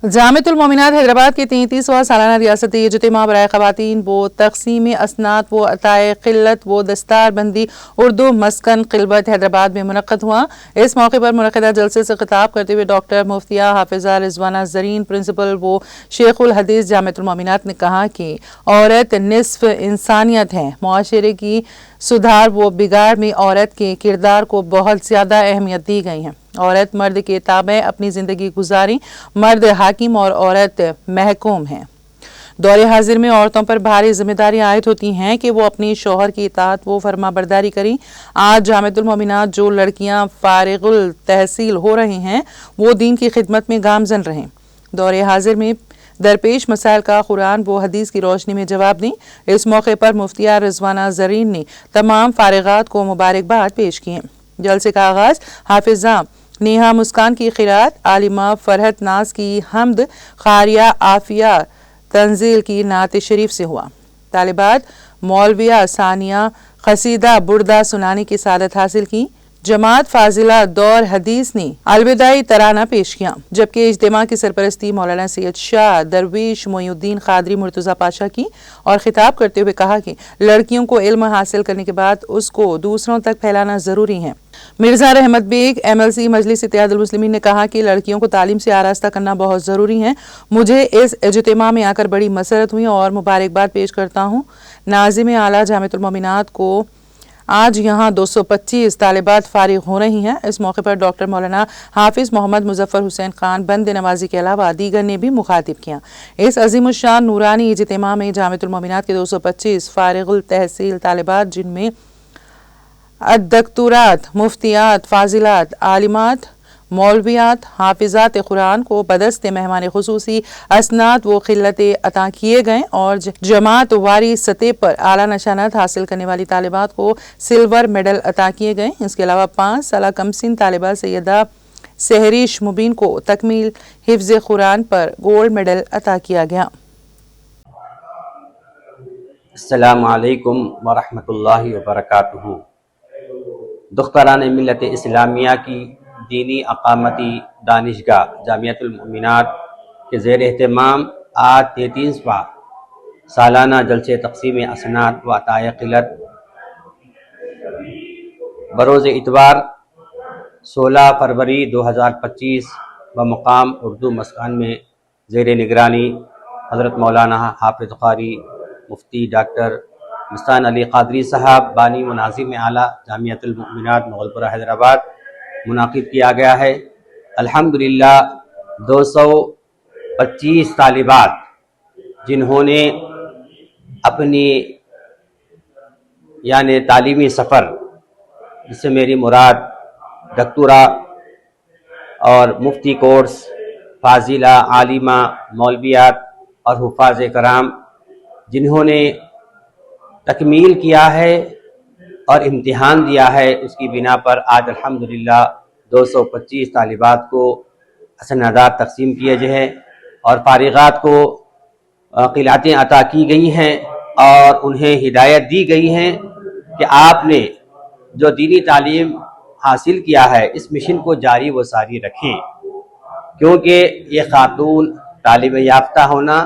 जामिअतुल मोमिनात हैदराबाद के 33वां सालाना रियासती इज्तिमा बराए ख़वातीन व तक़सीम असनाद व अताए क़िल्लत व दस्तार बंदी उर्दू मस्कन क़िल्बत हैदराबाद में मुनक़्क़द हुआ। इस मौके पर मुनक़्क़दा जलसे से ख़िताब करते हुए डॉक्टर मुफ्तिया हाफिज़ा रिज़वाना ज़रीन प्रिंसिपल व शेखुल हदीस जामिअतुल मोमिनात ने कहा कि औरत निस्फ़ इंसानियत है। मुआशरे की सुधार व बिगाड़ में औरत के किरदार को बहुत ज़्यादा अहमियत दी गई है। औरत मर्द के ताबे अपनी ज़िंदगी गुजारी, मर्द हाकिम और औरत महकूम है। दौरे हाजिर में औरतों पर भारी जिम्मेदारी आयद होती हैं कि वो अपनी शौहर की इताअत व फरमा बरदारी करें। आज जामिअतुल मोमिनात जो लड़कियां फारिगुल तहसील हो रही हैं वो दीन की खिदमत में गामजन रहें। दौरे हाजिर में दरपेश मसाइल का कुरान व हदीस की रोशनी में जवाब दें। इस मौके पर मुफ्तिया रिज़वाना ज़रीन ने तमाम फारिगात को मुबारकबाद पेश की। जलसे का आगाज़ हाफिज़ा नेहा मुस्कान की क़िरात, आलिमा फरहत नाज की हम्द, क़ारिया आफिया तंजील की नात शरीफ से हुआ। तालिबात मौलविया सानिया क़सीदा बुर्दा सुनाने की सादत हासिल की। जमात फाजिला दौर हदीस ने अलविदाई तराना पेश किया, जबकि इज्तिमा की सरपरस्ती मौलाना सैयद शाह दरवेश मोइनुद्दीन क़ादरी मुर्तज़ा पाशा की और ख़िताब करते हुए कहा कि लड़कियों को इल्म हासिल करने के बाद उसको दूसरों तक फैलाना ज़रूरी है। मिर्ज़ा रहमत बेग MLC मजलिस इत्तेहादुल मुस्लिमीन ने कहा कि लड़कियों को तालीम से आरास्ता करना बहुत ज़रूरी है। मुझे इस इज्तिमा में आकर बड़ी मसरत हुई और मुबारकबाद पेश करता हूँ। नाज़िम आला जामिअतुल मोमिनात को आज यहाँ 225 तालिबात फारिग हो रही हैं। इस मौके पर डॉक्टर मौलाना हाफिज़ मोहम्मद मुज़फ़्फ़र हुसैन खान बंद नवाजी के अलावा दीगर ने भी मुखातिब किया। इस अज़ीमुश्शान नूरानी इज्तिमा में जामिअतुल मोमिनात के 225 फारिगुल तहसील तालिबात, जिनमें अद्दक्तुरात, मुफ्तियात, फाजिलात, आलिमात, मौलवियात, हाफिजात कुरान को बदस्ते मेहमान खुसूसी असनाद व क़िल्लतें अता किए गए और जमात वारी सतह पर आला नशानात हासिल करने वाली तालिबात को सिल्वर मेडल अता किए गए। इसके अलावा 5 साल कमसिन तालिबा सैयदा सहरीश मुबीन को तकमील हिफ्ज़ कुरान पर गोल्ड मेडल अता किया गया। अस्सलामु अलैकुम व रहमतुल्लाहि व बरकातुहू। दुख्तरान मिल्लत इस्लामिया की दीनी अकामती दानिशगाह जामिअतुल मोमिनात के ज़ेर एहतमाम आज 33वां सालाना जलसे तक़सीम असनाद व अताए क़िल्लत बरोज़ इतवार 16 फरवरी 2025 बमुक़ाम उर्दू मस्कान में ज़ेर निगरानी हज़रत मौलाना हाफ़िज़ क़ारी मुफ्ती डॉक्टर मुस्तान अली क़ादरी साहब बानी व नाज़िम आला जामिअतुल मोमिनात मुग़लपुरा हैदराबाद मुनाक़िद किया गया है। अल्हम्दुलिल्लाह 225 तालिबात जिन्होंने अपनी यानी तालीमी सफ़र, जिससे मेरी मुराद डॉक्टरा और मुफ्ती कोर्स, फाजिला, आलिमा, मौलवियात और हुफ़ाज़ कराम जिन्होंने तकमील किया है और इम्तिहान दिया है, उसकी बिना पर आज अल्हम्दुलिल्लाह 225 तालिबात को असनादात तकसीम किए गए हैं और फारिगात को क़िलातें अता की गई हैं और उन्हें हिदायत दी गई हैं कि आपने जो दीनी तालीम हासिल किया है इस मिशन को जारी व सारी रखें, क्योंकि ये खातून तालीम याफ्ता होना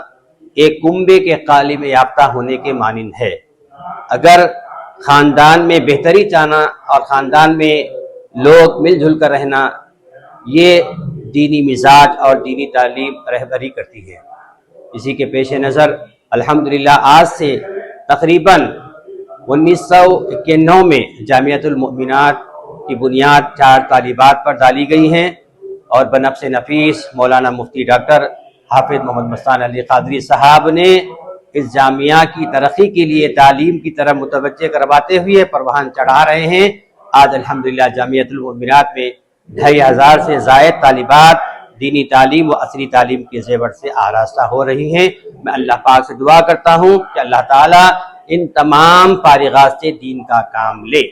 एक कुंबे के तालीम याफ्ता होने के मानिंद है। अगर ख़ानदान में बेहतरी चाहना और ख़ानदान में लोग मिलजुल कर रहना, ये दीनी मिजाज और दीनी तालीम रहबरी करती है। इसी के पेश नज़र अल्हम्दुलिल्लाह आज से तकरीबन 1991 में जामिअतुल मोमिनात की बुनियाद 4 तालिबात पर डाली गई हैं और बनफ्स नफीस मौलाना मुफ्ती डॉक्टर हाफिज़ मोहम्मद मुस्तान अली क़ादरी साहब ने इस जामिया की तरक्की के लिए तालीम की तरफ मुतवज्जे करवाते हुए परवान चढ़ा रहे हैं। आज अल्हम्दुलिल्लाह जामिअतुल मोमिनात में 2500 से ज़ायद तालिबात दीनी तालीम व असरी तालीम के ज़ेवर से आरास्ता हो रही हैं। मैं अल्लाह पाक से दुआ करता हूँ कि अल्लाह ताला इन तमाम फारिगात से दीन का काम ले।